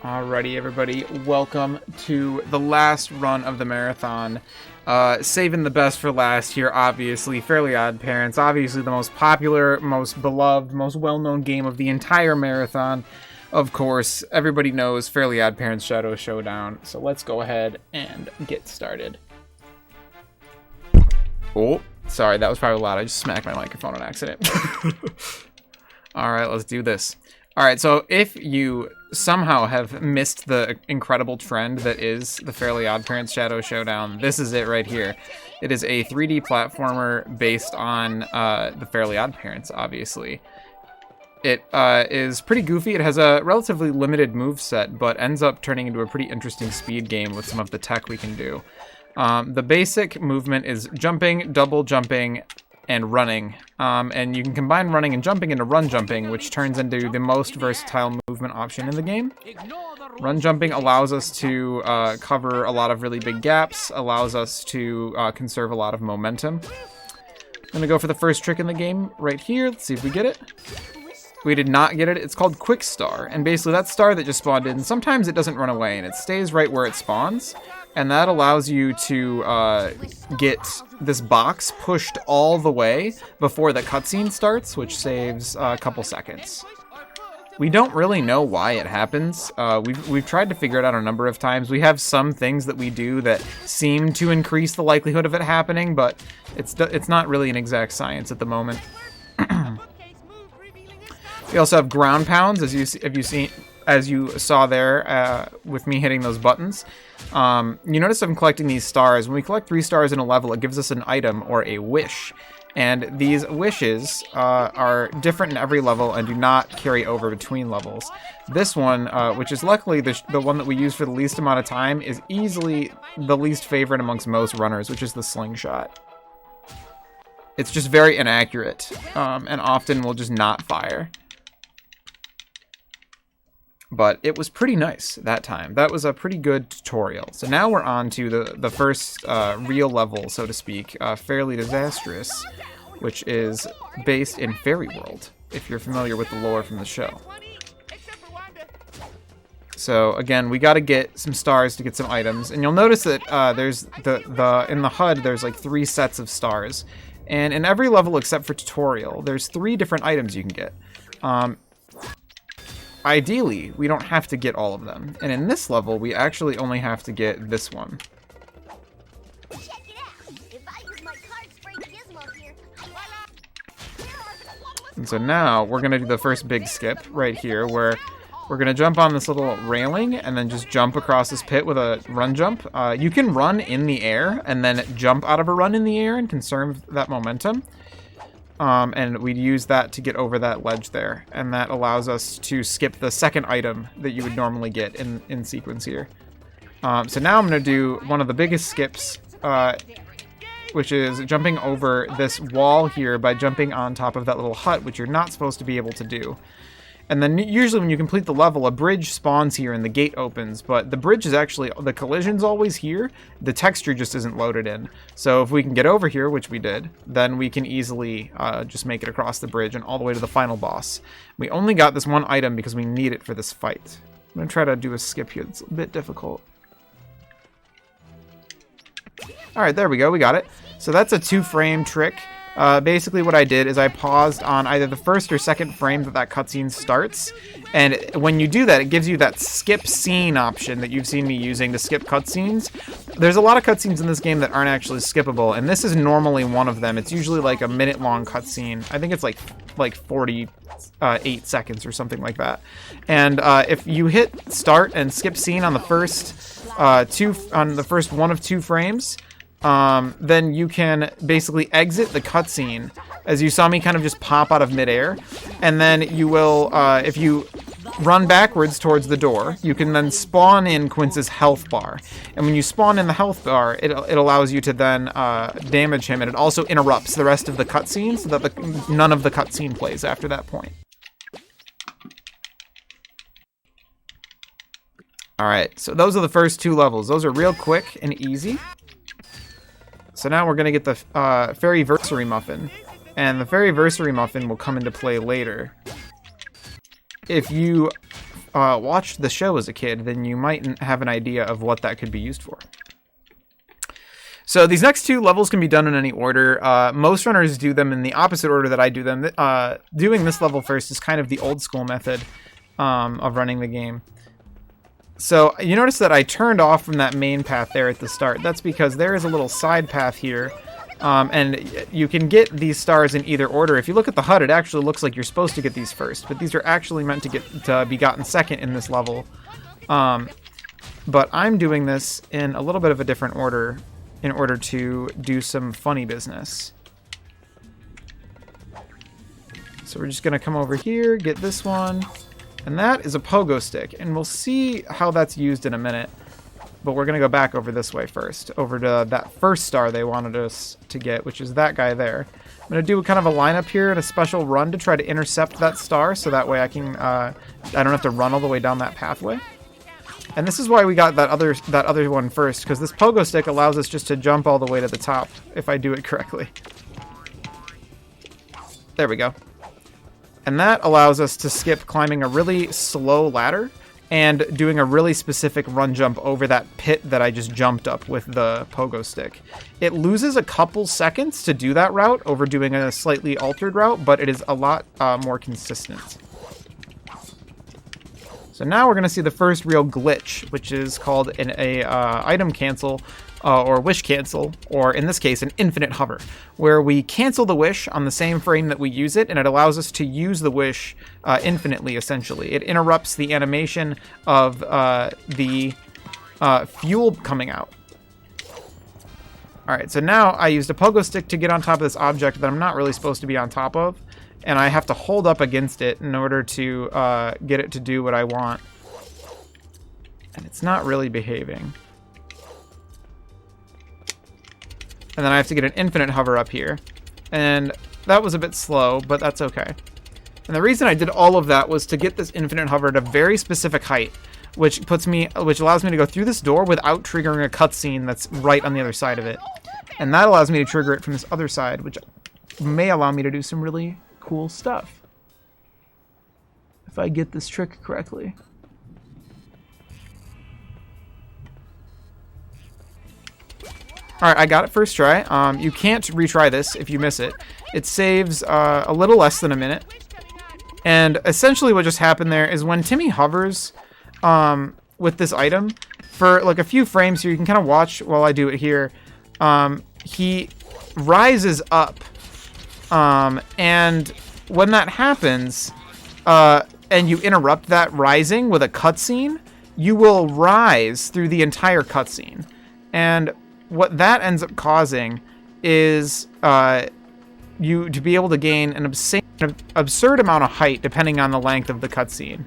Alrighty, everybody, welcome to the last run of the marathon. Saving the best for last here, obviously. Fairly OddParents, obviously the most popular, most beloved, most well-known game of the entire marathon. Of course, everybody knows Fairly OddParents Shadow Showdown, so let's go ahead and get started. Oh, sorry, that was probably loud. I just smacked my microphone on accident. Alright, let's do this. Alright, so if you somehow have missed the incredible trend that is the Fairly OddParents Shadow Showdown, this is it right here. It is a 3D platformer based on the Fairly OddParents, obviously. It is pretty goofy. It has a relatively limited moveset, but ends up turning into a pretty interesting speed game with some of the tech we can do. The basic movement is jumping, double jumping, and running, and you can combine running and jumping into run jumping, which turns into the most versatile movement option in the game. Run jumping allows us to cover a lot of really big gaps, allows us to conserve a lot of momentum. I'm gonna go for the first trick in the game right here. Let's see if we get it. We did not get it. It's called Quick Star, and basically that star that just spawned in, sometimes it doesn't run away and it stays right where it spawns. And that allows you to get this box pushed all the way before the cutscene starts, which saves a couple seconds. We don't really know why it happens. We've tried to figure it out a number of times. We have some things that we do that seem to increase the likelihood of it happening, but it's not really an exact science at the moment. We also have ground pounds, as you saw there with me hitting those buttons. You notice I'm collecting these stars. When we collect 3 stars in a level, it gives us an item or a wish. And these wishes are different in every level and do not carry over between levels. This one, which is luckily the one that we use for the least amount of time, is easily the least favorite amongst most runners, which is the slingshot. It's just very inaccurate, and often will just not fire. But it was pretty nice that time. That was a pretty good tutorial. So now we're on to the first real level, so to speak, Fairly Disastrous, which is based in Fairy World, if you're familiar with the lore from the show. So again, we got to get some stars to get some items, and you'll notice that there's in the HUD there's like 3 sets of stars, and in every level except for tutorial, there's 3 different items you can get. Ideally, we don't have to get all of them, and in this level, we actually only have to get this one. And so now, we're going to do the first big skip right here, where we're going to jump on this little railing, and then just jump across this pit with a run jump. You can run in the air, and then jump out of a run in the air, and conserve that momentum. And we'd use that to get over that ledge there, and that allows us to skip the second item that you would normally get in sequence here. So now I'm going to do one of the biggest skips, which is jumping over this wall here by jumping on top of that little hut, which you're not supposed to be able to do. And then usually when you complete the level, a bridge spawns here and the gate opens, but the bridge is actually, the collision's always here, the texture just isn't loaded in. So if we can get over here, which we did, then we can easily just make it across the bridge and all the way to the final boss. We only got this one item because we need it for this fight. I'm going to try to do a skip here, it's a bit difficult. Alright, there we go, we got it. So that's a 2-frame trick. Basically what I did is I paused on either the first or second frame that cutscene starts, and when you do that, it gives you that skip scene option that you've seen me using to skip cutscenes. There's a lot of cutscenes in this game that aren't actually skippable, and this is normally one of them. It's usually like a minute-long cutscene. I think it's like 48 seconds or something like that. And if you hit start and skip scene on the first one of 2 frames, then you can basically exit the cutscene, as you saw me kind of just pop out of midair, and then you will, if you run backwards towards the door, you can then spawn in Quince's health bar, and when you spawn in the health bar, it allows you to then damage him, and it also interrupts the rest of the cutscene, so that none of the cutscene plays after that point. Alright, so those are the first 2 levels. Those are real quick and easy. So now we're going to get the Fairyversary Muffin, and the Fairyversary Muffin will come into play later. If you watched the show as a kid, then you might have an idea of what that could be used for. So these next 2 levels can be done in any order. Most runners do them in the opposite order that I do them. Doing this level first is kind of the old school method of running the game. So you notice that I turned off from that main path there at the start. That's because there is a little side path here. And you can get these stars in either order. If you look at the HUD, it actually looks like you're supposed to get these first, but these are actually meant to be gotten second in this level. But I'm doing this in a little bit of a different order in order to do some funny business. So we're just going to come over here, get this one, and that is a pogo stick, and we'll see how that's used in a minute. But we're going to go back over this way first, over to that first star they wanted us to get, which is that guy there. I'm going to do kind of a lineup here and a special run to try to intercept that star, so that way I can, I don't have to run all the way down that pathway. And this is why we got that other one first, because this pogo stick allows us just to jump all the way to the top, if I do it correctly. There we go. And that allows us to skip climbing a really slow ladder and doing a really specific run jump over that pit that I just jumped up with the pogo stick. It loses a couple seconds to do that route over doing a slightly altered route, but it is a lot more consistent. So now we're going to see the first real glitch, which is called an item cancel, or wish cancel, or in this case, an infinite hover, where we cancel the wish on the same frame that we use it, and it allows us to use the wish infinitely, essentially. It interrupts the animation of the fuel coming out. Alright, so now I used a pogo stick to get on top of this object that I'm not really supposed to be on top of, and I have to hold up against it in order to get it to do what I want. And it's not really behaving. And then I have to get an infinite hover up here. And that was a bit slow, but that's okay. And the reason I did all of that was to get this infinite hover at a very specific height, which allows me to go through this door without triggering a cutscene that's right on the other side of it. And that allows me to trigger it from this other side, which may allow me to do some really cool stuff, if I get this trick correctly. Alright, I got it first try. You can't retry this if you miss it. It saves a little less than a minute. And essentially what just happened there is when Timmy hovers with this item, for like a few frames here, you can kind of watch while I do it here, he rises up. And when that happens, and you interrupt that rising with a cutscene, you will rise through the entire cutscene. And what that ends up causing is you to be able to gain an absurd amount of height depending on the length of the cutscene.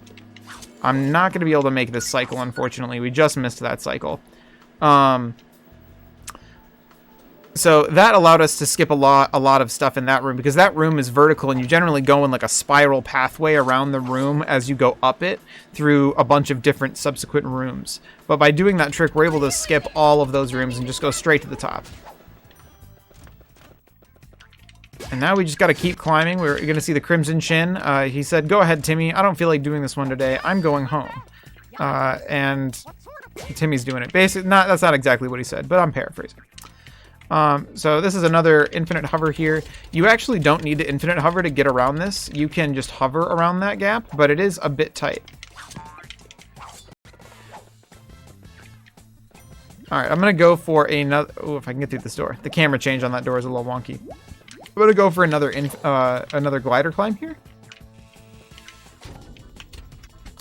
I'm not going to be able to make this cycle, unfortunately. We just missed that cycle. So that allowed us to skip a lot of stuff in that room, because that room is vertical and you generally go in like a spiral pathway around the room as you go up it through a bunch of different subsequent rooms. But by doing that trick, we're able to skip all of those rooms and just go straight to the top. And now we just got to keep climbing. We're going to see the Crimson Chin. He said, "Go ahead, Timmy. I don't feel like doing this one today. I'm going home." And Timmy's doing it. Basically, that's not exactly what he said, but I'm paraphrasing. So this is another infinite hover here. You actually don't need the infinite hover to get around this. You can just hover around that gap, but it is a bit tight. Alright, I'm going to go for another... Oh, if I can get through this door. The camera change on that door is a little wonky. I'm going to go for another glider climb here.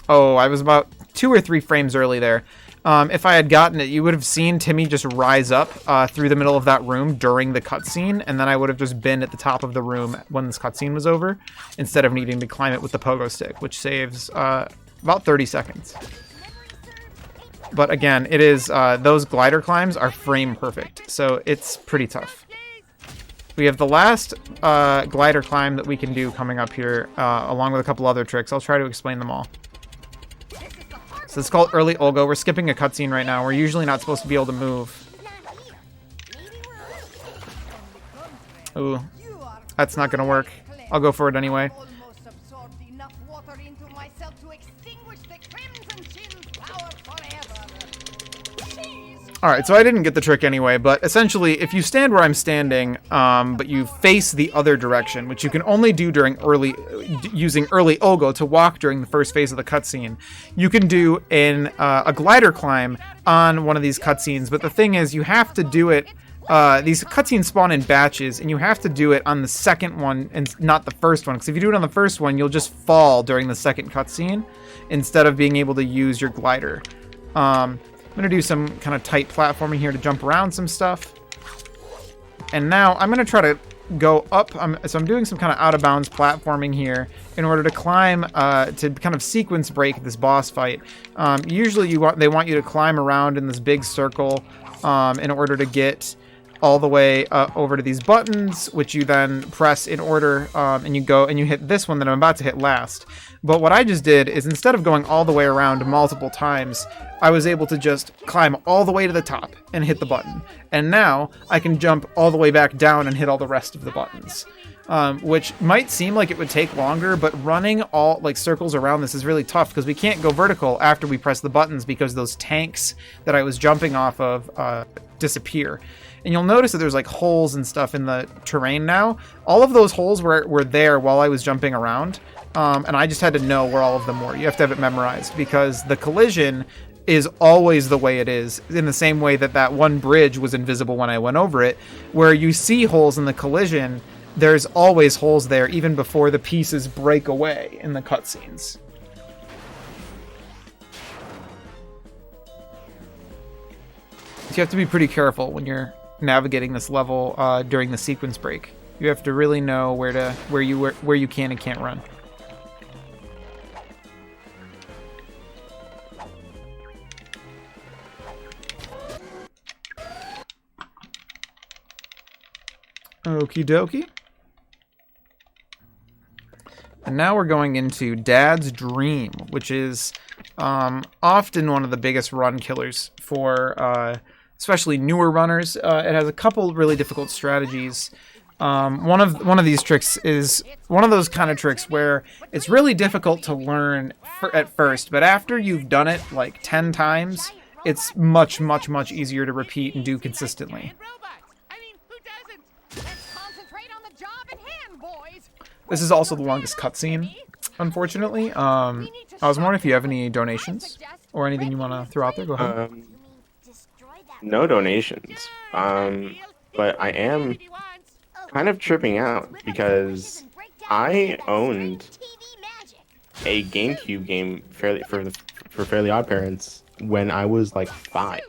Oh, I was about 2 or 3 frames early there. If I had gotten it, you would have seen Timmy just rise up through the middle of that room during the cutscene, and then I would have just been at the top of the room when this cutscene was over, instead of needing to climb it with the pogo stick, which saves about 30 seconds. But again, it is those glider climbs are frame perfect, so it's pretty tough. We have the last glider climb that we can do coming up here, along with a couple other tricks. I'll try to explain them all. So it's called Early Olga. We're skipping a cutscene right now. We're usually not supposed to be able to move. Ooh, that's not going to work. I'll go for it anyway. Alright, so I didn't get the trick anyway, but essentially, if you stand where I'm standing, but you face the other direction, which you can only do during using early Ogo to walk during the first phase of the cutscene, you can do a glider climb on one of these cutscenes, but the thing is, you have to do it, these cutscenes spawn in batches, and you have to do it on the second one, and not the first one, because if you do it on the first one, you'll just fall during the second cutscene, instead of being able to use your glider. I'm going to do some kind of tight platforming here to jump around some stuff. And now I'm going to try to go up. So I'm doing some kind of out-of-bounds platforming here in order to climb, to kind of sequence break this boss fight. Usually they want you to climb around in this big circle in order to get all the way over to these buttons, which you then press in order, and you go and you hit this one that I'm about to hit last. But what I just did is, instead of going all the way around multiple times, I was able to just climb all the way to the top and hit the button. And now I can jump all the way back down and hit all the rest of the buttons. Which might seem like it would take longer, but running all like circles around this is really tough because we can't go vertical after we press the buttons because those tanks that I was jumping off of disappear. And you'll notice that there's like holes and stuff in the terrain now. All of those holes were there while I was jumping around. And I just had to know where all of them were. You have to have it memorized because the collision is always the way it is, in the same way that that one bridge was invisible when I went over it. Where you see holes in the collision, there's always holes there even before the pieces break away in the cutscenes. So you have to be pretty careful when you're navigating this level during the sequence break. You have to really know where you can and can't run. Okie dokie. And now we're going into Dad's Dream, which is often one of the biggest run killers for especially newer runners. It has a couple really difficult strategies. One of these tricks is one of those kind of tricks where it's really difficult to learn at first, but after you've done it like 10 times, it's much, much, much easier to repeat and do consistently. This is also the longest cutscene, unfortunately. I was wondering if you have any donations or anything you want to throw out there. Go ahead. No donations. But I am kind of tripping out because I owned a GameCube game for Fairly OddParents when I was like 5.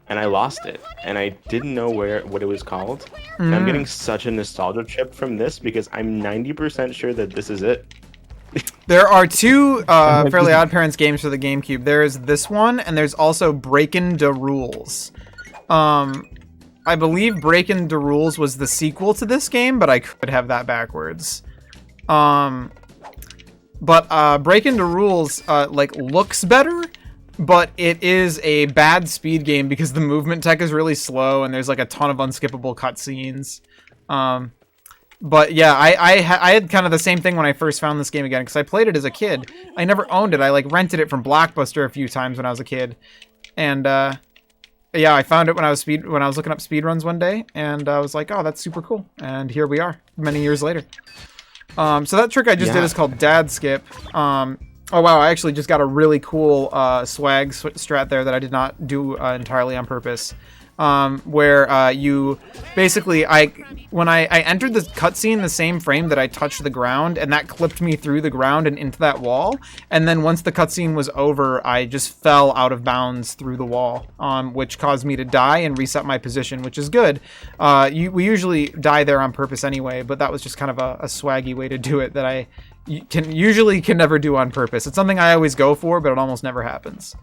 And I lost it, and I didn't know what it was called. And I'm getting such a nostalgia trip from this because I'm 90% sure that this is it. There are two Fairly OddParents games for the GameCube. There's this one, and there's also Breakin' Da Rules. I believe Breakin' Da Rules was the sequel to this game, but I could have that backwards. But Breakin' Da Rules like looks better. But it is a bad speed game because the movement tech is really slow and there's like a ton of unskippable cutscenes. But yeah, I had kind of the same thing when I first found this game again because I played it as a kid. I never owned it. I like rented it from Blockbuster a few times when I was a kid. And yeah, I found it when I was looking up speedruns one day, and I was like, oh, that's super cool. And here we are, many years later. So that trick I just did is called Dad Skip. Oh wow, I actually just got a really cool swag strat there that I did not do entirely on purpose. Where you basically, when I entered the cutscene the same frame that I touched the ground, and that clipped me through the ground and into that wall. And then once the cutscene was over, I just fell out of bounds through the wall, which caused me to die and reset my position, which is good. We usually die there on purpose anyway, but that was just kind of a swaggy way to do it that I usually can never do on purpose. It's something I always go for, but it almost never happens.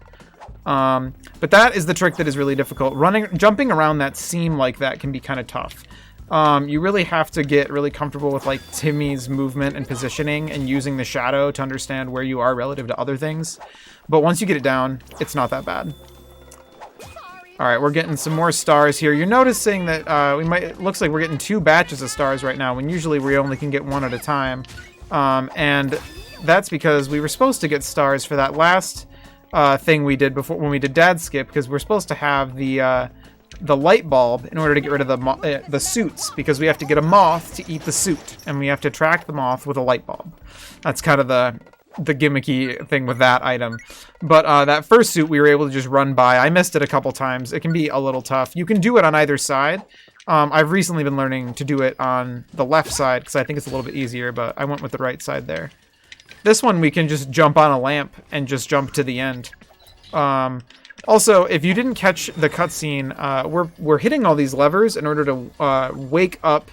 But that is the trick that is really difficult. Jumping around that seam like that can be kind of tough. You really have to get really comfortable with like Timmy's movement and positioning and using the shadow to understand where you are relative to other things. But once you get it down, it's not that bad. All right, we're getting some more stars here. You're noticing that it looks like we're getting 2 batches of stars right now when usually we only can get 1 at a time. And that's because we were supposed to get stars for that last thing we did before when we did Dad Skip, because we're supposed to have the light bulb in order to get rid of the suits, because we have to get a moth to eat the suit, and we have to attract the moth with a light bulb. That's kind of the gimmicky thing with that item. But that first suit we were able to just run by. I missed it a couple times. It can be a little tough. You can do it on either side. I've recently been learning to do it on the left side because I think it's a little bit easier, but I went with the right side there. This one we can just jump on a lamp and just jump to the end. Also, if you didn't catch the cutscene, we're hitting all these levers in order to wake up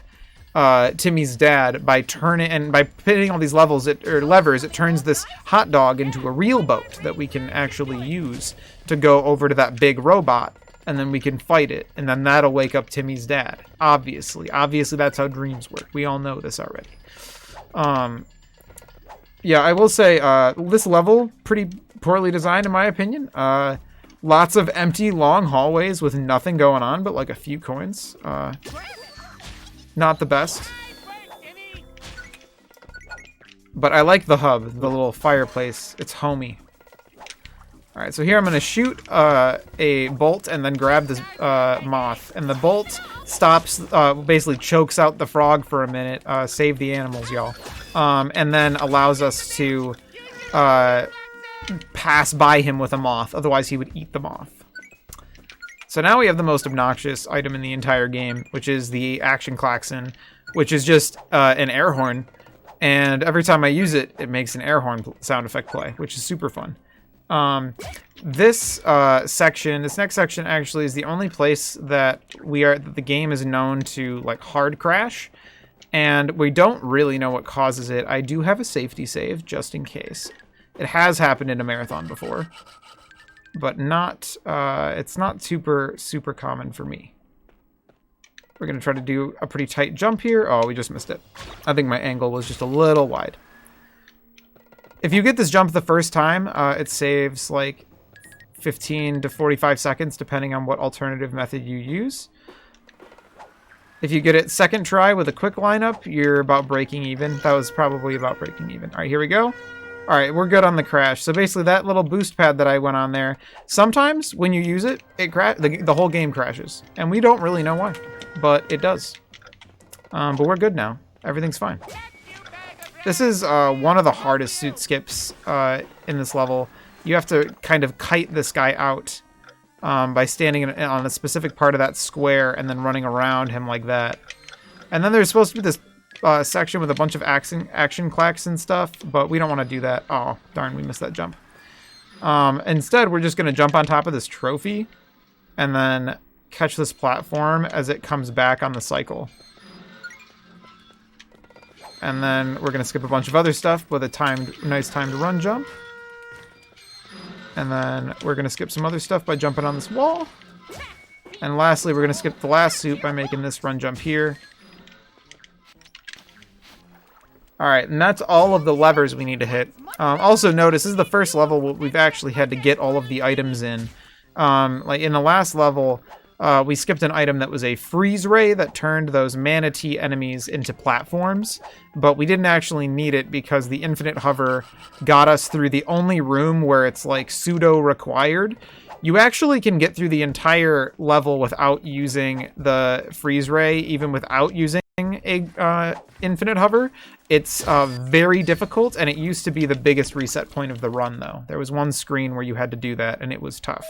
Timmy's dad by hitting all these levers. It turns this hot dog into a real boat that we can actually use to go over to that big robot, and then we can fight it, and then that'll wake up Timmy's dad. Obviously, that's how dreams work. We all know this already. Yeah, I will say this level pretty poorly designed in my opinion. Lots of empty, long hallways with nothing going on but like a few coins. Not the best. But I like the hub, the little fireplace. It's homey. Alright, so here I'm going to shoot a bolt and then grab this moth. And the bolt stops, basically chokes out the frog for a minute. Save the animals, y'all. And then allows us to pass by him with a moth. Otherwise, he would eat the moth. So now we have the most obnoxious item in the entire game, which is the action klaxon, which is just an air horn. And every time I use it, it makes an air horn sound effect play, which is super fun. This next section actually is the only place that the game is known to like hard crash, and we don't really know what causes it. I do have a safety save just in case. It has happened in a marathon before, but it's not super common for me. We're gonna try to do a pretty tight jump here. Oh, we just missed it. I think my angle was just a little wide. If you get this jump the first time, it saves like 15 to 45 seconds, depending on what alternative method you use. If you get it second try with a quick lineup, you're about breaking even. That was probably about breaking even. All right, here we go. All right, we're good on the crash. So basically that little boost pad that I went on there, sometimes when you use it, the whole game crashes. And we don't really know why, but it does. But we're good now. Everything's fine. This is one of the hardest suit skips in this level. You have to kind of kite this guy out by standing on a specific part of that square and then running around him like that. And then there's supposed to be this section with a bunch of action clacks and stuff, but we don't want to do that. Oh, darn, we missed that jump. Instead, we're just going to jump on top of this trophy and then catch this platform as it comes back on the cycle. And then we're going to skip a bunch of other stuff with a nice timed run jump. And then we're going to skip some other stuff by jumping on this wall. And lastly, we're going to skip the last suit by making this run jump here. Alright, and that's all of the levers we need to hit. Also notice, this is the first level we've actually had to get all of the items in. Like in the last level, we skipped an item that was a freeze ray that turned those manatee enemies into platforms, but we didn't actually need it because the infinite hover got us through the only room where it's like pseudo required. You actually can get through the entire level without using the freeze ray, even without using a infinite hover. It's very difficult, and it used to be the biggest reset point of the run, though. There was one screen where you had to do that, and it was tough.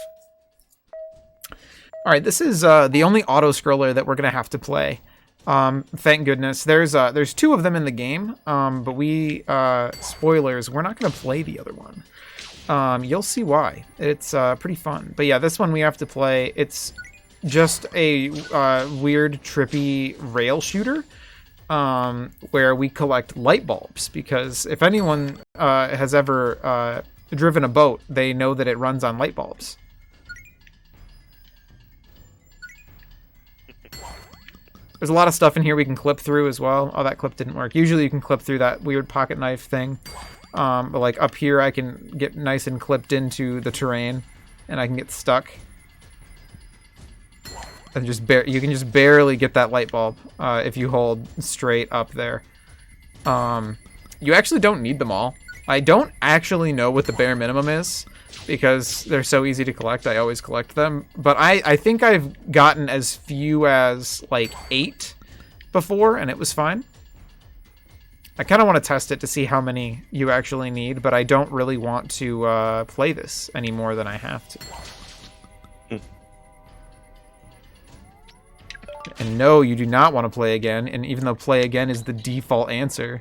All right, this is the only auto-scroller that we're going to have to play. Thank goodness. There's two of them in the game, but spoilers, we're not going to play the other one. You'll see why. It's pretty fun. But yeah, this one we have to play. It's just a weird, trippy rail shooter where we collect light bulbs, because if anyone has ever driven a boat, they know that it runs on light bulbs. There's a lot of stuff in here we can clip through as well. Oh, that clip didn't work. Usually you can clip through that weird pocket knife thing. But like up here, I can get nice and clipped into the terrain, and I can get stuck. And you can just barely get that light bulb if you hold straight up there. You actually don't need them all. I don't actually know what the bare minimum is. because they're so easy to collect. I always collect them. But I think I've gotten as few as like 8 before, and it was fine. I kind of want to test it to see how many you actually need, but I don't really want to play this any more than I have to. And no, you do not want to play again, and even though play again is the default answer,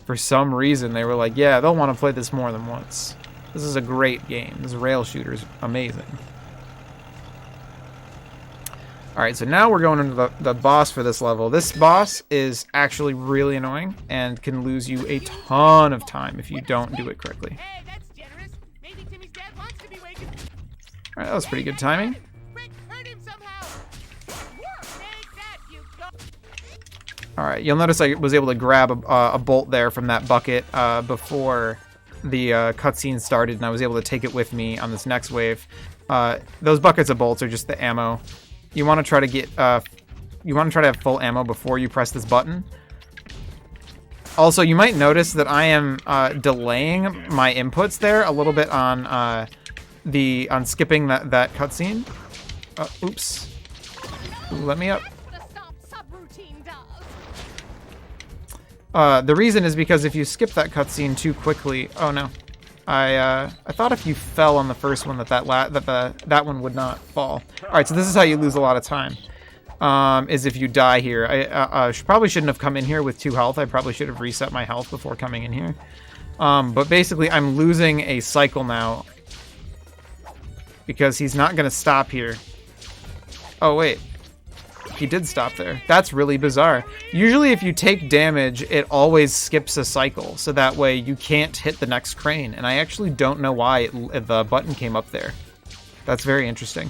for some reason they were like, yeah, they'll want to play this more than once. This is a great game. This rail shooter is amazing. Alright, so now we're going into the boss for this level. This boss is actually really annoying and can lose you a ton of time if you don't do it correctly. Alright, that was pretty good timing. Alright, you'll notice I was able to grab a bolt there from that bucket before the cutscene started, and I was able to take it with me on this next wave. Those buckets of bolts are just the ammo. You want to try to get, you want to try to have full ammo before you press this button. Also, you might notice that I am delaying my inputs there a little bit on skipping that cutscene. Oops. Ooh, let me up. The reason is because if you skip that cutscene too quickly, oh no, I thought if you fell on the first one that one would not fall. All right, so this is how you lose a lot of time. Is if you die here. I probably shouldn't have come in here with 2 health. I probably should have reset my health before coming in here. But basically, I'm losing a cycle now because he's not gonna stop here. Oh wait. He did stop there. That's really bizarre. Usually if you take damage, it always skips a cycle, so that way you can't hit the next crane. And I actually don't know why the button came up there. That's very interesting.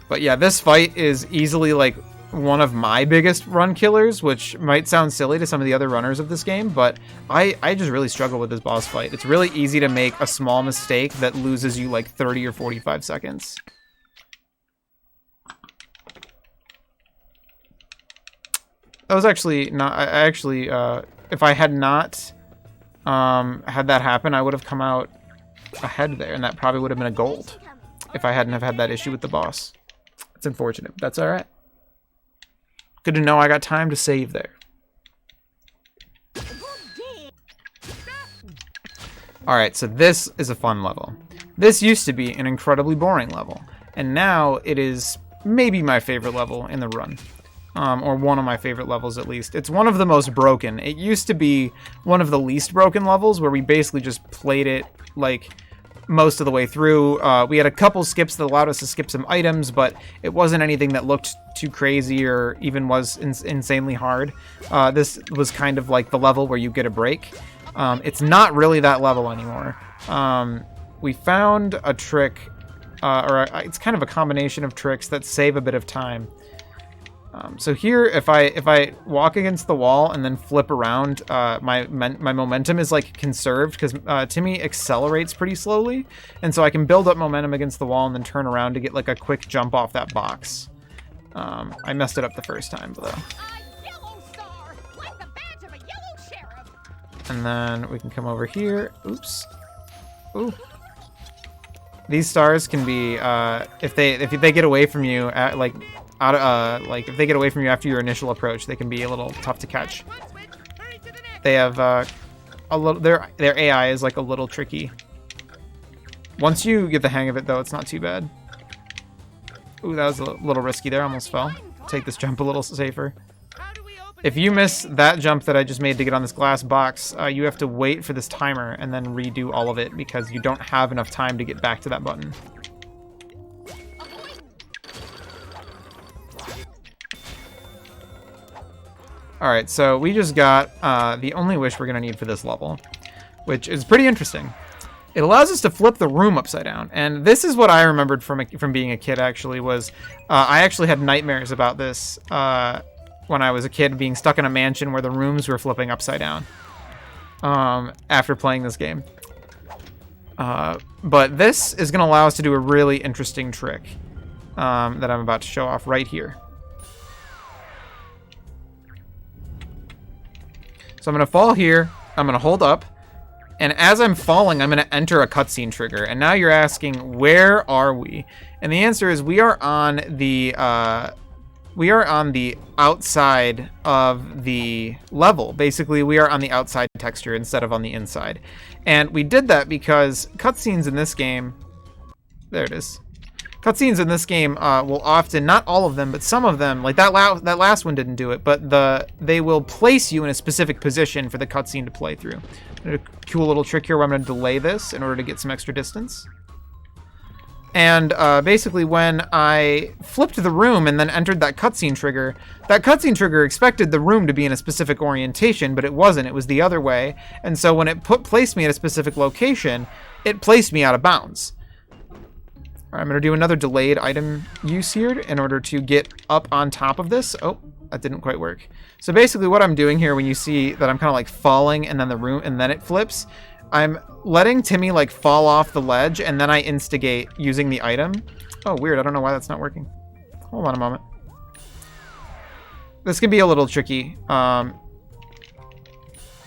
But yeah, this fight is easily like one of my biggest run killers, which might sound silly to some of the other runners of this game, but I just really struggle with this boss fight. It's really easy to make a small mistake that loses you like 30 or 45 seconds. That was actually not. I actually, if I had not had that happen, I would have come out ahead there, and that probably would have been a gold if I hadn't have had that issue with the boss. It's unfortunate, but that's all right. Good to know I got time to save there. All right, so this is a fun level. This used to be an incredibly boring level, and now it is maybe my favorite level in the run. Or one of my favorite levels, at least. It's one of the most broken. It used to be one of the least broken levels, where we basically just played it, like, most of the way through. We had a couple skips that allowed us to skip some items, but it wasn't anything that looked too crazy or even was insanely hard. This was kind of like the level where you get a break. It's not really that level anymore. We found a trick, it's kind of a combination of tricks that save a bit of time. So here, if I walk against the wall and then flip around, my momentum is like conserved because Timmy accelerates pretty slowly, and so I can build up momentum against the wall and then turn around to get like a quick jump off that box. I messed it up the first time though. And then we can come over here. Oops. Ooh. These stars can be if they get away from you at like. Like if they get away from you after your initial approach, they can be a little tough to catch. They have a little their AI is like a little tricky. Once you get the hang of it, though, it's not too bad. Ooh, that was a little risky there. Almost fell. Take this jump a little safer. If you miss that jump that I just made to get on this glass box, you have to wait for this timer and then redo all of it because you don't have enough time to get back to that button. Alright, so we just got the only wish we're going to need for this level, which is pretty interesting. It allows us to flip the room upside down, and this is what I remembered from being a kid, actually, was I actually had nightmares about this when I was a kid, being stuck in a mansion where the rooms were flipping upside down after playing this game. But this is going to allow us to do a really interesting trick that I'm about to show off right here. So I'm going to fall here, I'm going to hold up, And as I'm falling, I'm going to enter a cutscene trigger. And now you're asking, where are we? And the answer is we are on the outside of the level. Basically, we are on the outside texture instead of on the inside. And we did that because cutscenes in this game... There it is. Cutscenes in this game will often, not all of them, but some of them, like that last one didn't do it, but they will place you in a specific position for the cutscene to play through. A cool little trick here where I'm going to delay this in order to get some extra distance. And basically when I flipped the room and then entered that cutscene trigger expected the room to be in a specific orientation, but it wasn't. It was the other way. And so when it placed me at a specific location, it placed me out of bounds. All right, I'm going to do another delayed item use here in order to get up on top of this. Oh, that didn't quite work. So basically what I'm doing here when you see that I'm kind of like falling and then the room and then it flips, I'm letting Timmy like fall off the ledge and then I instigate using the item. Oh, weird. I don't know why that's not working. Hold on a moment. This can be a little tricky.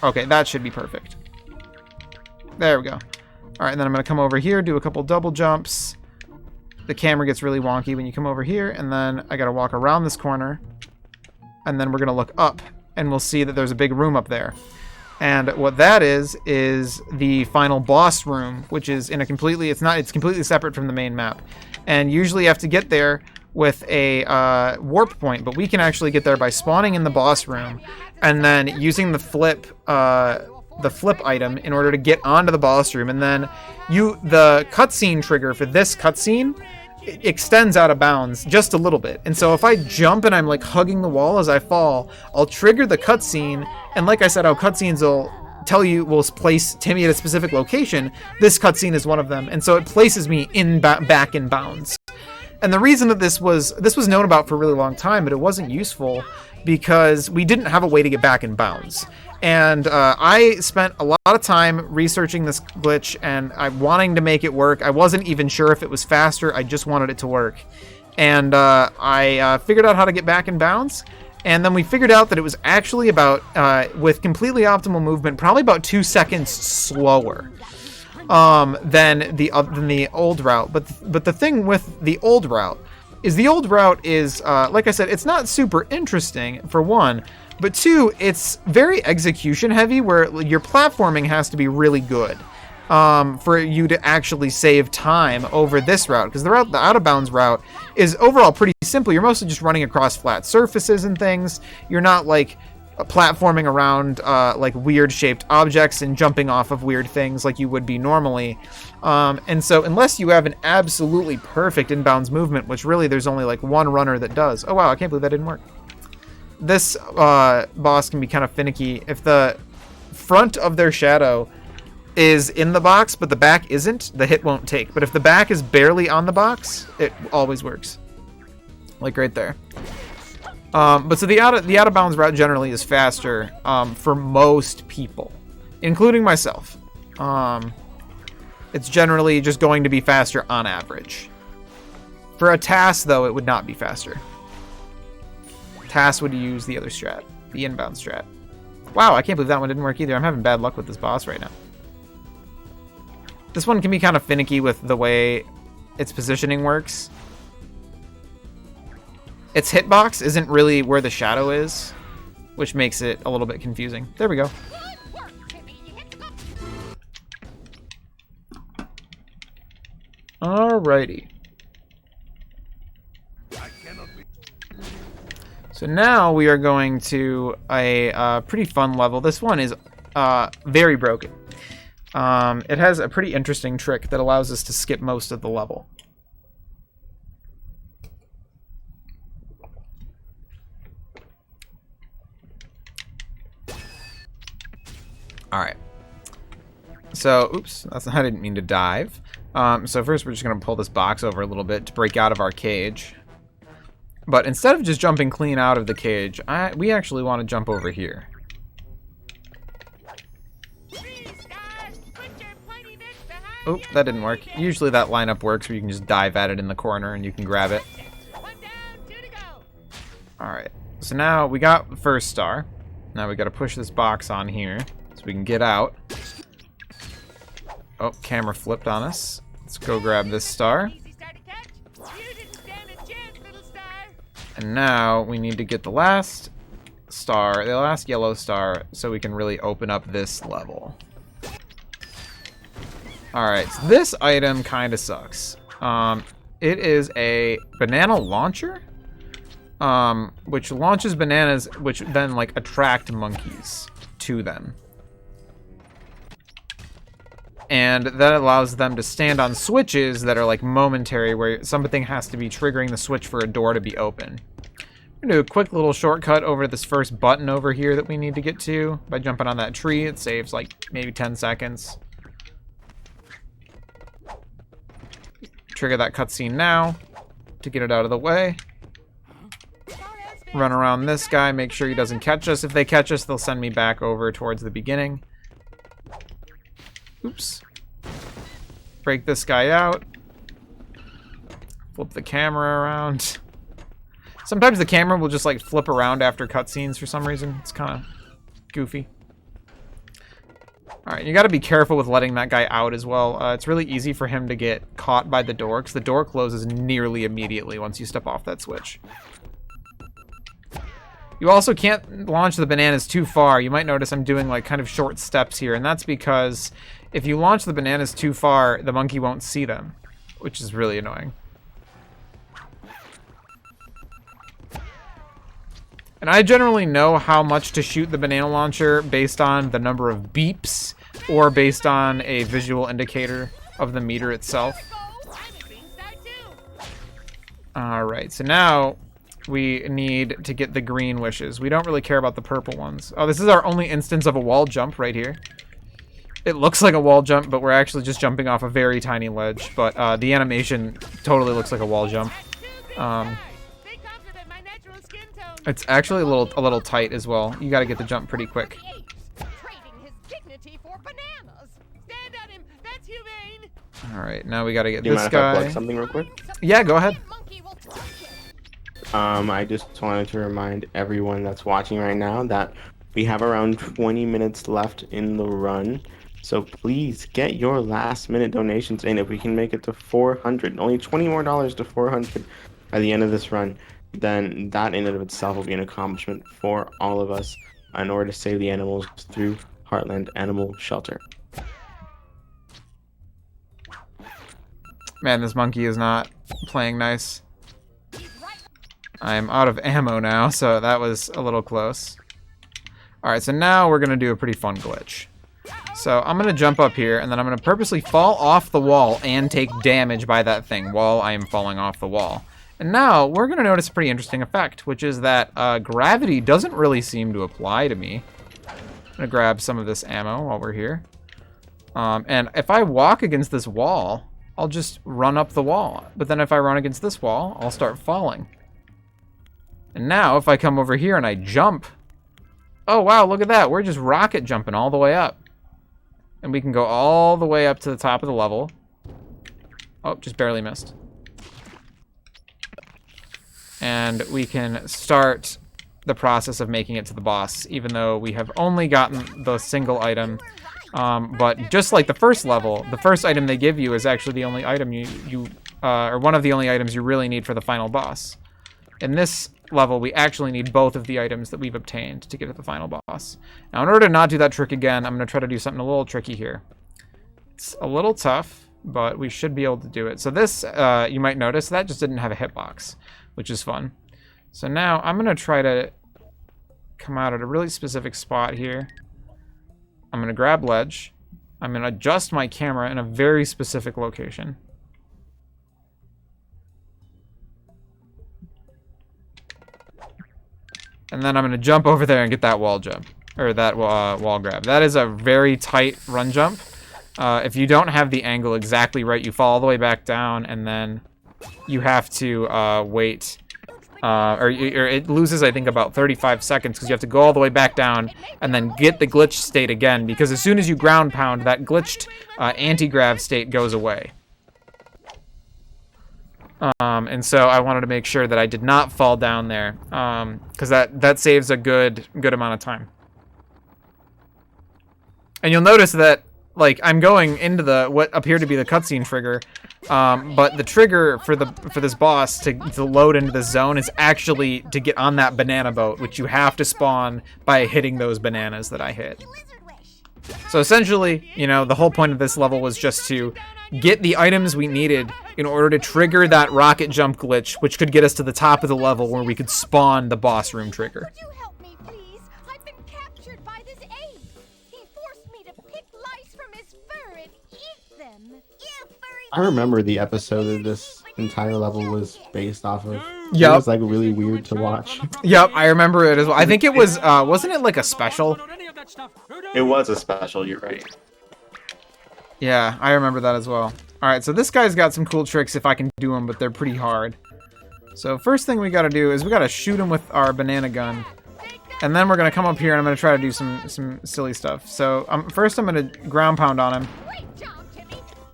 Okay, that should be perfect. There we go. All right, and then I'm going to come over here, do a couple double jumps. The camera gets really wonky when you come over here, and then I gotta walk around this corner, and then we're gonna look up, and we'll see that there's a big room up there. And what that is the final boss room, which is in a it's completely separate from the main map. And usually you have to get there with a warp point, but we can actually get there by spawning in the boss room, and then using the flip item in order to get onto the boss room. And then the cutscene trigger for this cutscene extends out of bounds just a little bit. And so if I jump and I'm like hugging the wall as I fall, I'll trigger the cutscene. And like I said, how cutscenes will place Timmy at a specific location. This cutscene is one of them. And so it places me back in bounds. And the reason that this was known about for a really long time, but it wasn't useful because we didn't have a way to get back in bounds. And I spent a lot of time researching this glitch and wanting to make it work. I wasn't even sure if it was faster. I just wanted it to work. And I figured out how to get back in bounds. And then we figured out that it was actually about, with completely optimal movement, probably about 2 seconds slower than the old route. But the thing with the old route is like I said, it's not super interesting, for one. But two, it's very execution heavy where your platforming has to be really good for you to actually save time over this route. Because the out of bounds route is overall pretty simple. You're mostly just running across flat surfaces and things. You're not like platforming around like weird shaped objects and jumping off of weird things like you would be normally. And so unless you have an absolutely perfect inbounds movement, which really there's only like one runner that does. Oh wow, I can't believe that didn't work. This boss can be kind of finicky. If the front of their shadow is in the box, but the back isn't, the hit won't take. But if the back is barely on the box, it always works. Like right there. But so the out of bounds route generally is faster for most people, including myself. It's generally just going to be faster on average. For a task, though, it would not be faster. Task would use the other strat, the inbound strat. Wow, I can't believe that one didn't work either. I'm having bad luck with this boss right now. This one can be kind of finicky with the way its positioning works. Its hitbox isn't really where the shadow is, which makes it a little bit confusing. There we go. Alrighty. So now we are going to a pretty fun level. This one is very broken. It has a pretty interesting trick that allows us to skip most of the level. Alright. So, oops, I didn't mean to dive. So first we're just going to pull this box over a little bit to break out of our cage. But instead of just jumping clean out of the cage, we actually want to jump over here. Oh, that didn't work. Usually that lineup works where you can just dive at it in the corner and you can grab it. Alright, so now we got the first star. Now we got to push this box on here so we can get out. Oh, camera flipped on us. Let's go grab this star. And now we need to get the last star, the last yellow star, so we can really open up this level. Alright, so this item kind of sucks. It is a banana launcher, which launches bananas, which then, like, attract monkeys to them. And that allows them to stand on switches that are, like, momentary, where something has to be triggering the switch for a door to be open. I'm gonna do a quick little shortcut over this first button over here that we need to get to. By jumping on that tree, it saves, like, maybe 10 seconds. Trigger that cutscene now to get it out of the way. Run around this guy, make sure he doesn't catch us. If they catch us, they'll send me back over towards the beginning. Oops. Break this guy out. Flip the camera around. Sometimes the camera will just, like, flip around after cutscenes for some reason. It's kind of goofy. Alright, you gotta be careful with letting that guy out as well. It's really easy for him to get caught by the door, because the door closes nearly immediately once you step off that switch. You also can't launch the bananas too far. You might notice I'm doing, like, kind of short steps here, and that's because if you launch the bananas too far, the monkey won't see them, which is really annoying. And I generally know how much to shoot the banana launcher based on the number of beeps or based on a visual indicator of the meter itself. Alright, so now we need to get the green wishes. We don't really care about the purple ones. Oh, this is our only instance of a wall jump right here. It looks like a wall jump, but we're actually just jumping off a very tiny ledge. But the animation totally looks like a wall jump. It's actually a little tight as well. You got to get the jump pretty quick. All right, now we got to get this guy. Do you mind if I plug something real quick? Yeah, go ahead. I just wanted to remind everyone that's watching right now that we have around 20 minutes left in the run. So please get your last minute donations in. If we can make it to 400, only $20 more to 400 by the end of this run, then that in and of itself will be an accomplishment for all of us in order to save the animals through Heartland Animal Shelter. Man, this monkey is not playing nice. I'm out of ammo now, so that was a little close. Alright, so now we're going to do a pretty fun glitch. So I'm going to jump up here, and then I'm going to purposely fall off the wall and take damage by that thing while I am falling off the wall. And now we're going to notice a pretty interesting effect, which is that gravity doesn't really seem to apply to me. I'm going to grab some of this ammo while we're here. And if I walk against this wall, I'll just run up the wall. But then if I run against this wall, I'll start falling. And now if I come over here and I jump, oh wow, look at that. We're just rocket jumping all the way up. And we can go all the way up to the top of the level. Oh, just barely missed. And we can start the process of making it to the boss, even though we have only gotten the single item. But just like the first level, the first item they give you is actually the only item or one of the only items you really need for the final boss. In this level, we actually need both of the items that we've obtained to get to the final boss. Now, in order to not do that trick again, I'm going to try to do something a little tricky here. It's a little tough, but we should be able to do it. So this, you might notice, that just didn't have a hitbox, which is fun. So now I'm going to try to come out at a really specific spot here. I'm going to grab ledge. I'm going to adjust my camera in a very specific location. And then I'm going to jump over there and get that wall jump. Or that wall grab. That is a very tight run jump. If you don't have the angle exactly right, you fall all the way back down, and then you have to wait. Or it loses, I think, about 35 seconds, because you have to go all the way back down and then get the glitch state again, because as soon as you ground pound, that glitched anti-grav state goes away. And so I wanted to make sure that I did not fall down there, because that saves a good amount of time. And you'll notice that like I'm going into the what appeared to be the cutscene trigger, but the trigger for this boss to load into the zone is actually to get on that banana boat, which you have to spawn by hitting those bananas that I hit. So essentially, you know, the whole point of this level was just to get the items we needed in order to trigger that rocket jump glitch, which could get us to the top of the level where we could spawn the boss room trigger. Would you help me, please? I've been captured by this ape. He forced me to pick lice from his fur and eat them. You furry. I remember the episode that this entire level was based off of. Yep. It was like really weird to watch. Yep, I remember it as well. I think it was, wasn't it like a special? It was a special, you're right. Yeah, I remember that as well. Alright, so this guy's got some cool tricks if I can do them, but they're pretty hard. So first thing we gotta do is we gotta shoot him with our banana gun. And then we're gonna come up here and I'm gonna try to do some silly stuff. So first I'm gonna ground pound on him.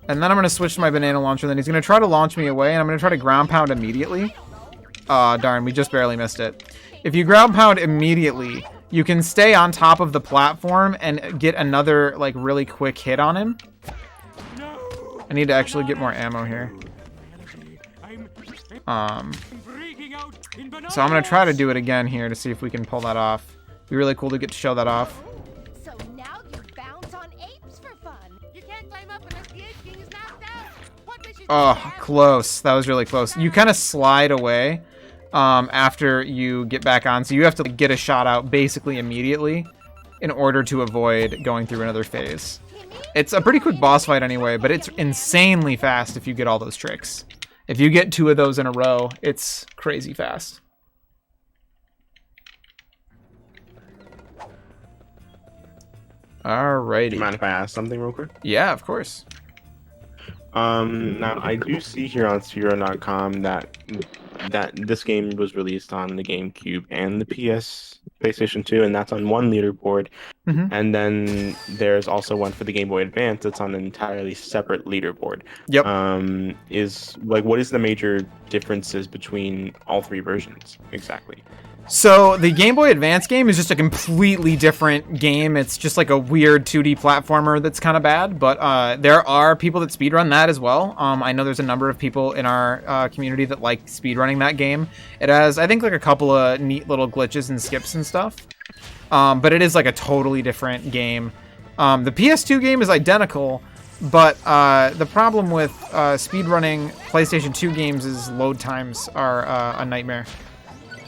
And then I'm gonna switch to my banana launcher, and then he's gonna try to launch me away, and I'm gonna try to ground pound immediately. Aw, darn, we just barely missed it. If you ground pound immediately, you can stay on top of the platform and get another, like, really quick hit on him. I need to actually get more ammo here. So I'm gonna try to do it again here to see if we can pull that off. It'd be really cool to get to show that off. So now you bounce on apes for fun. You can't climb up unless the ape king is knocked out. What mission Oh, close. That was really close. You kind of slide away after you get back on, so you have to get a shot out basically immediately in order to avoid going through another phase. It's a pretty quick boss fight anyway, but it's insanely fast if you get all those tricks. If you get 2 of those in a row, it's crazy fast. Alrighty. Do you mind if I ask something real quick? Yeah, of course. Now I do see here on Sphero.com that this game was released on the GameCube and the PlayStation 2, and that's on one leaderboard. Mm-hmm. And then there's also one for the Game Boy Advance that's on an entirely separate leaderboard. Yep. What is the major differences between all 3 versions exactly? So the Game Boy Advance game is just a completely different game. It's just like a weird 2D platformer that's kind of bad, but there are people that speedrun that as well. I know there's a number of people in our community that like speedrunning that game. It has, I think, like a couple of neat little glitches and skips and stuff, but it is like a totally different game. The PS2 game is identical, but the problem with speedrunning PlayStation 2 games is load times are a nightmare.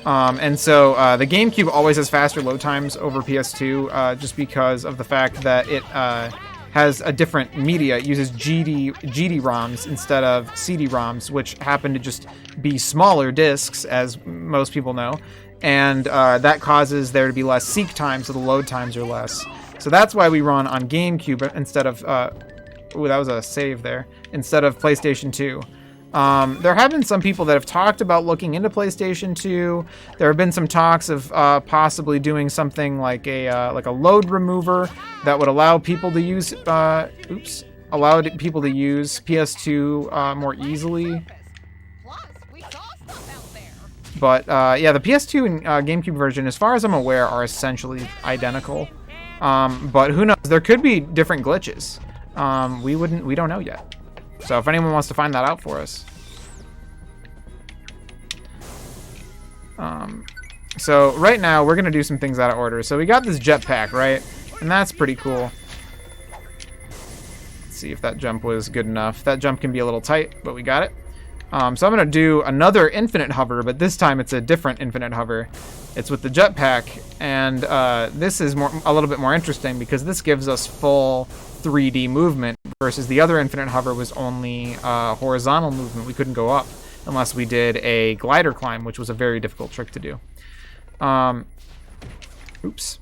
And so the GameCube always has faster load times over PS2 just because of the fact that it has a different media. It uses GD-ROMs instead of CD-ROMs, which happen to just be smaller discs, as most people know. And that causes there to be less seek time, so the load times are less. So that's why we run on GameCube instead of... ooh, that was a save there. Instead of PlayStation 2. There have been some people that have talked about looking into PlayStation 2. There have been some talks of possibly doing something like a load remover that would allow people to use people to use PS2 more easily. But yeah, the PS2 and GameCube version, as far as I'm aware, are essentially identical. But who knows? There could be different glitches. We don't know yet. So if anyone wants to find that out for us. So right now we're gonna do some things out of order. So we got this jetpack, right? And that's pretty cool. Let's see if that jump was good enough. That jump can be a little tight, but we got it. So I'm gonna do another infinite hover, but this time it's a different infinite hover. It's with the jetpack, and this is a little bit more interesting because this gives us full 3D movement versus the other infinite hover was only horizontal movement. We couldn't go up unless we did a glider climb, which was a very difficult trick to do. Oops.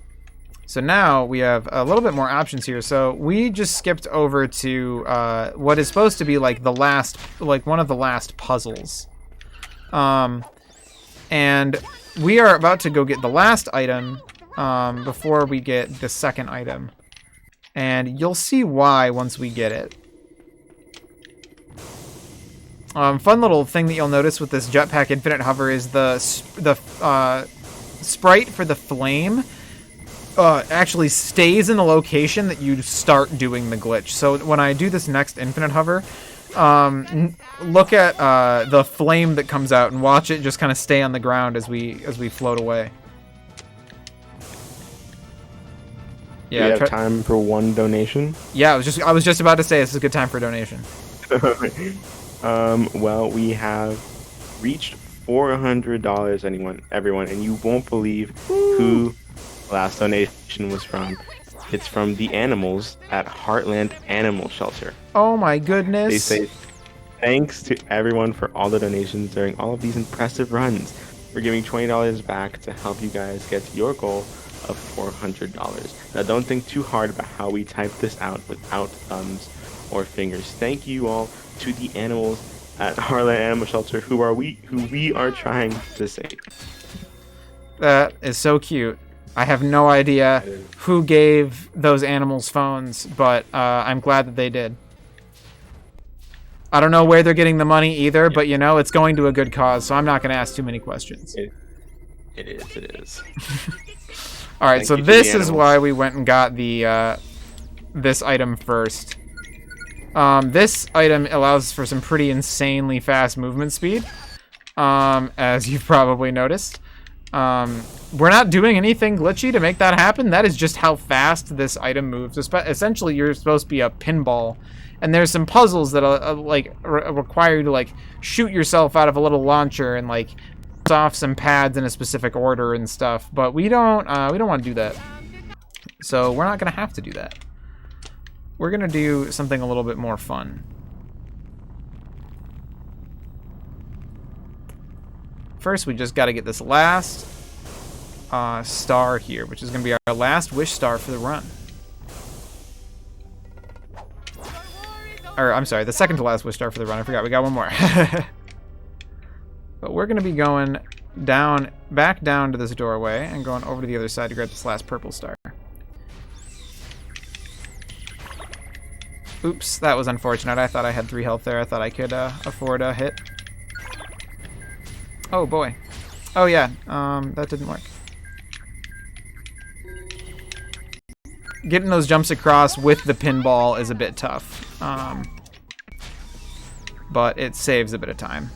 So now we have a little bit more options here. So we just skipped over to what is supposed to be like one of the last puzzles. And we are about to go get the last item before we get the second item. And you'll see why once we get it. Fun little thing that you'll notice with this jetpack infinite hover is the sprite for the flame actually stays in the location that you start doing the glitch. So when I do this next infinite hover, look at the flame that comes out and watch it just kind of stay on the ground as we float away. Yeah, we have time for one donation. Yeah, I was just about to say this is a good time for a donation. Well, we have reached $400, everyone, and you won't believe who the last donation was from. It's from the animals at Heartland Animal Shelter. Oh my goodness. They say thanks to everyone for all the donations during all of these impressive runs. We're giving $20 back to help you guys get to your goal of $400. Now don't think too hard about how we type this out without thumbs or fingers. Thank you all to the animals at Heartland Animal Shelter who we are trying to save. That is so cute. I have no idea who gave those animals phones, but I'm glad that they did. I don't know where they're getting the money either, but you know, it's going to a good cause, so I'm not going to ask too many questions. It is. All right, so this is why we went and got the this item first. This item allows for some pretty insanely fast movement speed, as you've probably noticed. We're not doing anything glitchy to make that happen. That is just how fast this item moves. Essentially, you're supposed to be a pinball, and there's some puzzles that require you to like shoot yourself out of a little launcher and like off some pads in a specific order and stuff. But we don't want to do that, so we're not gonna have to do that. We're gonna do something a little bit more fun. First, we just got to get this last star here, which is going to be our last wish star for the run. Or, I'm sorry, the second to last wish star for the run. I forgot, we got one more. But we're going to be going back down to this doorway and going over to the other side to grab this last purple star. Oops, that was unfortunate. I thought I had 3 health there. I thought I could afford a hit. Oh boy. Oh yeah, that didn't work. Getting those jumps across with the pinball is a bit tough. But it saves a bit of time.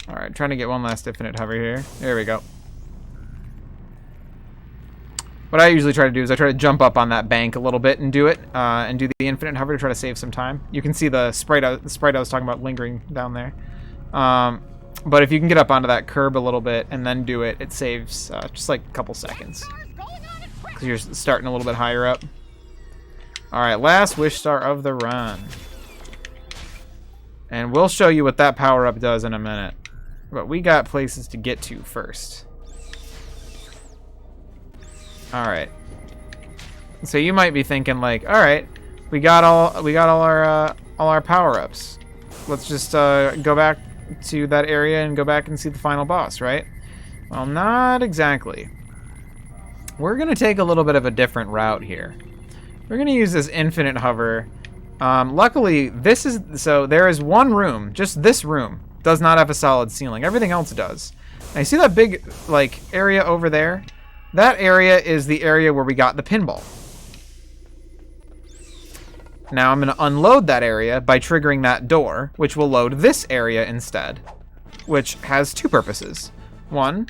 Alright, trying to get one last infinite hover here. There we go. What I usually try to do is I try to jump up on that bank a little bit and do it, and do the infinite hover to try to save some time. You can see the sprite I was talking about lingering down there. But if you can get up onto that curb a little bit and then do it, it saves just like a couple seconds. Because you're starting a little bit higher up. Alright, last wish star of the run. And we'll show you what that power-up does in a minute. But we got places to get to first. Alright. So you might be thinking like, alright, we got all our power-ups. Let's just go back to that area and go back and see the final boss, right? Well, not exactly. We're gonna take a little bit of a different route here. We're gonna use this infinite hover. Luckily, there is one room, just this room, does not have a solid ceiling. Everything else does. Now you see that big like area over there? That area is the area where we got the pinball. Now I'm going to unload that area by triggering that door, which will load this area instead, which has 2 purposes. One,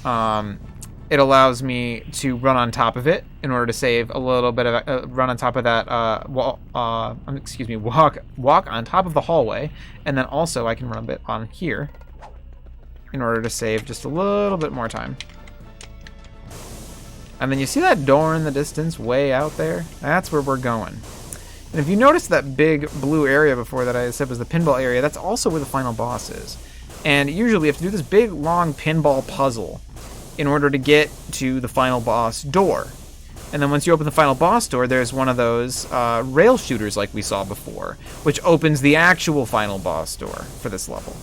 it allows me to run on top of it in order to save a little bit of run on top of that walk on top of the hallway, and then also I can run a bit on here in order to save just a little bit more time. And then you see that door in the distance way out there? That's where we're going. And if you notice that big blue area before that I said was the pinball area, that's also where the final boss is. And usually you have to do this big long pinball puzzle in order to get to the final boss door. And then once you open the final boss door, there's one of those rail shooters like we saw before, which opens the actual final boss door for this level.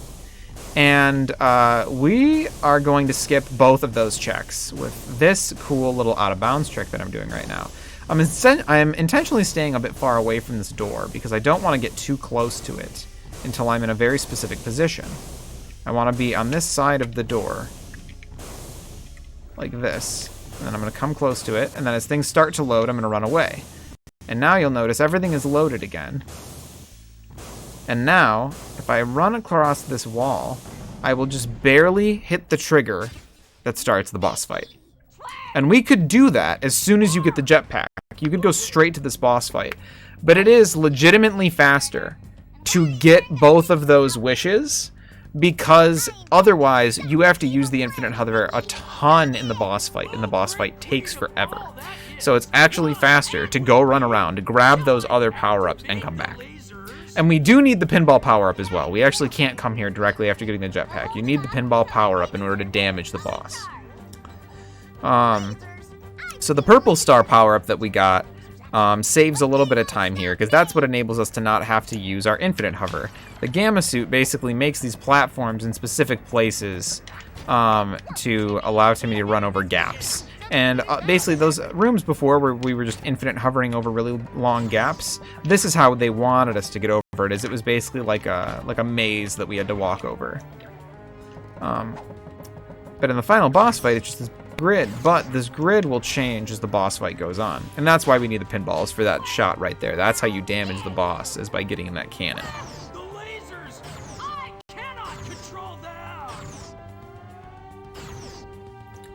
And we are going to skip both of those checks with this cool little out-of-bounds trick that I'm doing right now. I'm intentionally staying a bit far away from this door because I don't want to get too close to it until I'm in a very specific position. I want to be on this side of the door, like this. And then I'm going to come close to it, and then as things start to load, I'm going to run away. And now you'll notice everything is loaded again. And now, if I run across this wall, I will just barely hit the trigger that starts the boss fight. And we could do that as soon as you get the jetpack. You could go straight to this boss fight. But it is legitimately faster to get both of those wishes, because otherwise you have to use the infinite hover a ton in the boss fight, and the boss fight takes forever. So it's actually faster to go run around, to grab those other power-ups, and come back. And we do need the pinball power-up as well. We actually can't come here directly after getting the jetpack. You need the pinball power-up in order to damage the boss. So the purple star power-up that we got saves a little bit of time here, because that's what enables us to not have to use our infinite hover. The gamma suit basically makes these platforms in specific places to allow Timmy to run over gaps. And basically those rooms before where we were just infinite hovering over really long gaps, this is how they wanted us to get over it, as it was basically like a maze that we had to walk over. But in the final boss fight, it's just this grid, but this grid will change as the boss fight goes on. And that's why we need the pinballs for that shot right there. That's how you damage the boss, is by getting in that cannon. The lasers! I cannot control them!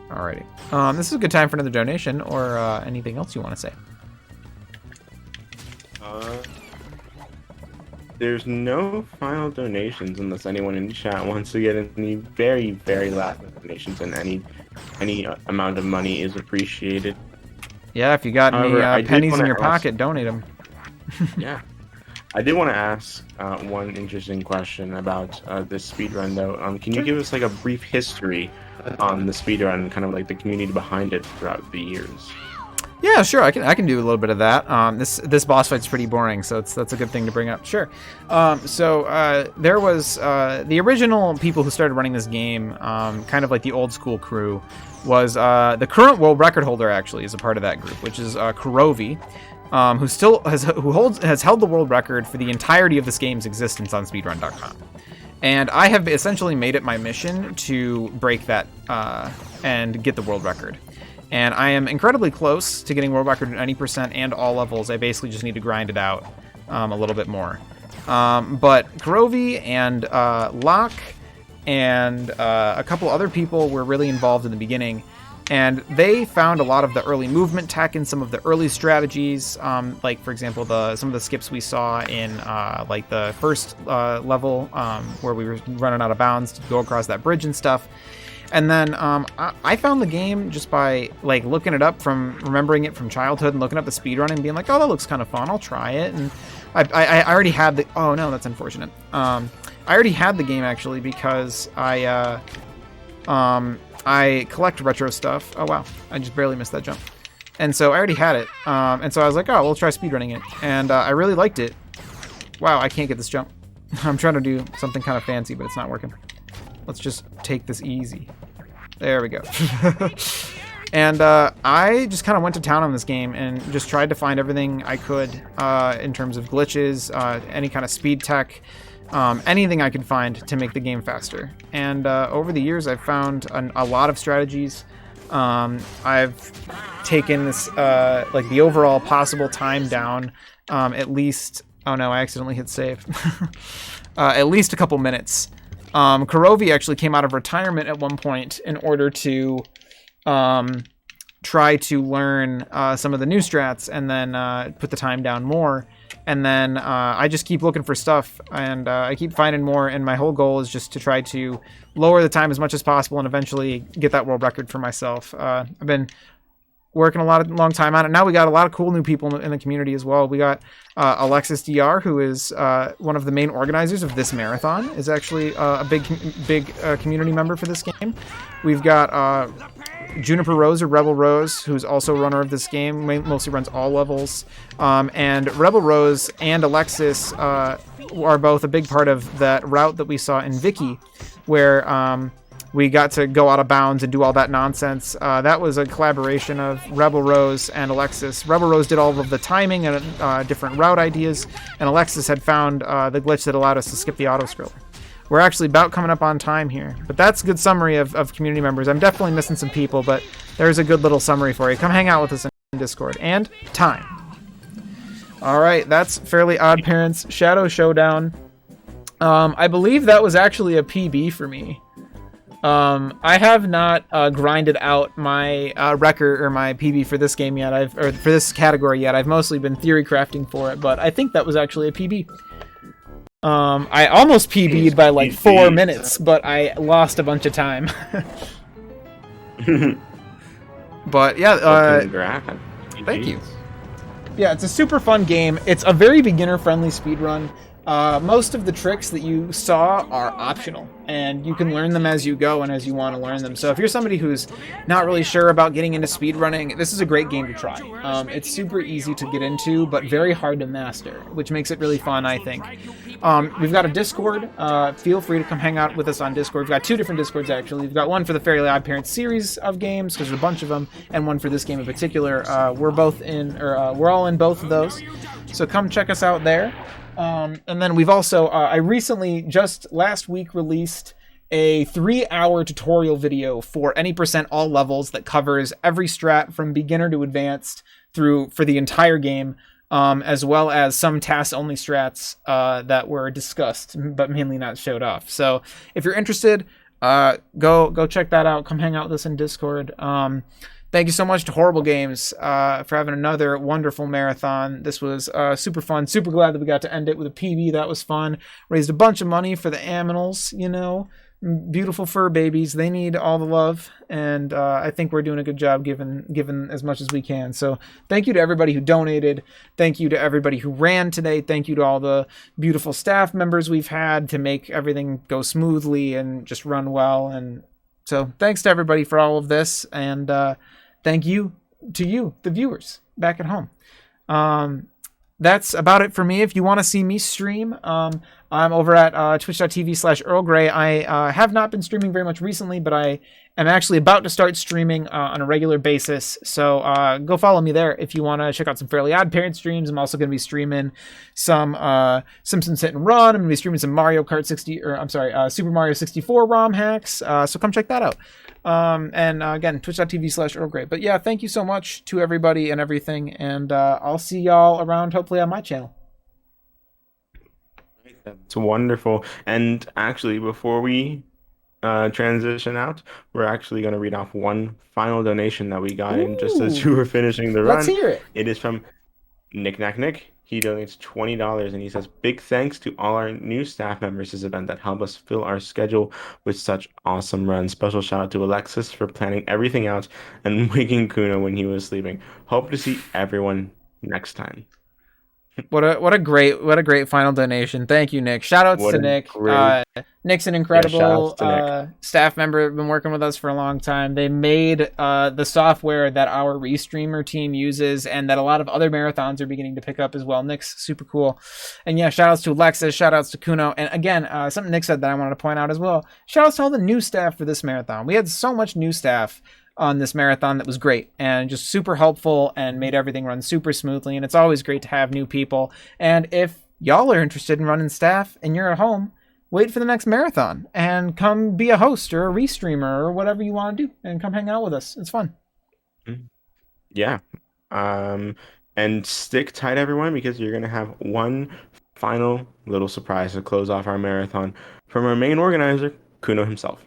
Alrighty. This is a good time for another donation, or anything else you want to say. There's no final donations unless anyone in chat wants to get any very, very last donations, and any amount of money is appreciated. Yeah, if you got However, I any did pennies in wanna your ask- pocket, donate them. Yeah. I did want to ask one interesting question about this speedrun, though. Can you give us like a brief history on the speedrun, kind of like the community behind it throughout the years? Yeah, sure. I can do a little bit of that. This boss fight's pretty boring, so that's a good thing to bring up. Sure. There was the original people who started running this game, kind of like the old school crew, was the current world record holder actually is a part of that group, which is Kurovi, who still has held the world record for the entirety of this game's existence on speedrun.com. And I have essentially made it my mission to break that and get the world record. And I am incredibly close to getting world record at any percent and all levels. I basically just need to grind it out a little bit more. But Kurovi and Locke and a couple other people were really involved in the beginning. And they found a lot of the early movement tech and some of the early strategies, like, for example, some of the skips we saw in like the first level where we were running out of bounds to go across that bridge and stuff. And then I found the game just by like looking it up, from remembering it from childhood and looking up the speedrun and being like, oh, that looks kind of fun, I'll try it. And I already had the... Oh, no, that's unfortunate. I already had the game, actually, because I collect retro stuff. Oh, wow. I just barely missed that jump. And so I already had it. And so I was like, oh, we'll try speedrunning it. And I really liked it. Wow, I can't get this jump. I'm trying to do something kind of fancy, but it's not working. Let's just take this easy. There we go. And I just kind of went to town on this game and just tried to find everything I could in terms of glitches, any kind of speed tech, anything I could find to make the game faster. And over the years, I've found a lot of strategies. I've taken this, like the overall possible time down at least... Oh no, I accidentally hit save. At least a couple minutes. Kurovi actually came out of retirement at one point in order to try to learn some of the new strats and then put the time down more. And then I just keep looking for stuff, and I keep finding more, and my whole goal is just to try to lower the time as much as possible and eventually get that world record for myself. I've been working a long time on it. Now we got a lot of cool new people in the community as well. We got Alexis DR, who is one of the main organizers of this marathon, is actually a big community member for this game. We've got Juniper Rose, or Rebel Rose, who's also a runner of this game, mostly runs all levels. And Rebel Rose and Alexis are both a big part of that route that we saw in Vicky, where we got to go out of bounds and do all that nonsense. That was a collaboration of Rebel Rose and Alexis. Rebel Rose did all of the timing and different route ideas, and Alexis had found the glitch that allowed us to skip the auto-scroller. We're actually about coming up on time here, but that's a good summary of community members. I'm definitely missing some people, but there's a good little summary for you. Come hang out with us in Discord. And time. All right, that's Fairly Odd Parents Shadow Showdown. I believe that was actually a PB for me. I have not grinded out my record or my PB for this game yet. Or for this category yet. I've mostly been theory crafting for it, but I think that was actually a PB. I almost PB'd by like 4 minutes, but I lost a bunch of time. But yeah, thank you. Yeah, it's a super fun game. It's a very beginner-friendly speedrun. Most of the tricks that you saw are optional, and you can learn them as you go and as you want to learn them. So if you're somebody who's not really sure about getting into speedrunning, this is a great game to try. It's super easy to get into, but very hard to master, which makes it really fun, I think. We've got a Discord. Feel free to come hang out with us on Discord. We've got 2 different Discords, actually. We've got one for the Fairly Odd Parents series of games, because there's a bunch of them, and one for this game in particular. We're all in both of those, so come check us out there. And then we've also, I recently, just last week, released a 3-hour tutorial video for any % all levels that covers every strat from beginner to advanced for the entire game, as well as some task-only strats that were discussed, but mainly not showed off. So if you're interested, go check that out. Come hang out with us in Discord. Thank you so much to Horrible Games for having another wonderful marathon. This was super fun. Super glad that we got to end it with a PB. That was fun. Raised a bunch of money for the aminals, you know. Beautiful fur babies. They need all the love. And I think we're doing a good job giving as much as we can. So thank you to everybody who donated. Thank you to everybody who ran today. Thank you to all the beautiful staff members we've had to make everything go smoothly and just run well. And so thanks to everybody for all of this. And thank you to you, the viewers, back at home. That's about it for me. If you want to see me stream, I'm over at twitch.tv/earllgray. I have not been streaming very much recently, but I am actually about to start streaming on a regular basis. So go follow me there if you want to check out some Fairly Odd Parent streams. I'm also going to be streaming some Simpsons Hit and Run. I'm going to be streaming some Super Mario 64 ROM hacks. So come check that out. And again, twitch.tv/earllgray. But yeah, thank you so much to everybody and everything. And I'll see y'all around, hopefully, on my channel. That's wonderful. And actually, before we transition out, we're actually going to read off one final donation that we got in just as you were finishing the run. Let's hear it. It is from Nick. He donates $20 and he says, "Big thanks to all our new staff members this event that help us fill our schedule with such awesome runs. Special shout out to Alexis for planning everything out and waking Kuno when he was sleeping. Hope to see everyone next time." What a great final donation. Thank you, Nick. Shout outs to Nick. Nick's an incredible staff member. Been working with us for a long time. They made the software that our Restreamer team uses and that a lot of other marathons are beginning to pick up as well. Nick's super cool. And yeah, shout outs to Alexis, shout outs to Kuno. And again, something Nick said that I wanted to point out as well. Shout outs to all the new staff for this marathon. We had so much new staff on this marathon that was great and just super helpful and made everything run super smoothly. And it's always great to have new people. And if y'all are interested in running staff and you're at home, wait for the next marathon and come be a host or a restreamer or whatever you want to do and come hang out with us. It's fun. Yeah. And stick tight, everyone, because you're going to have one final little surprise to close off our marathon from our main organizer, Kuno himself.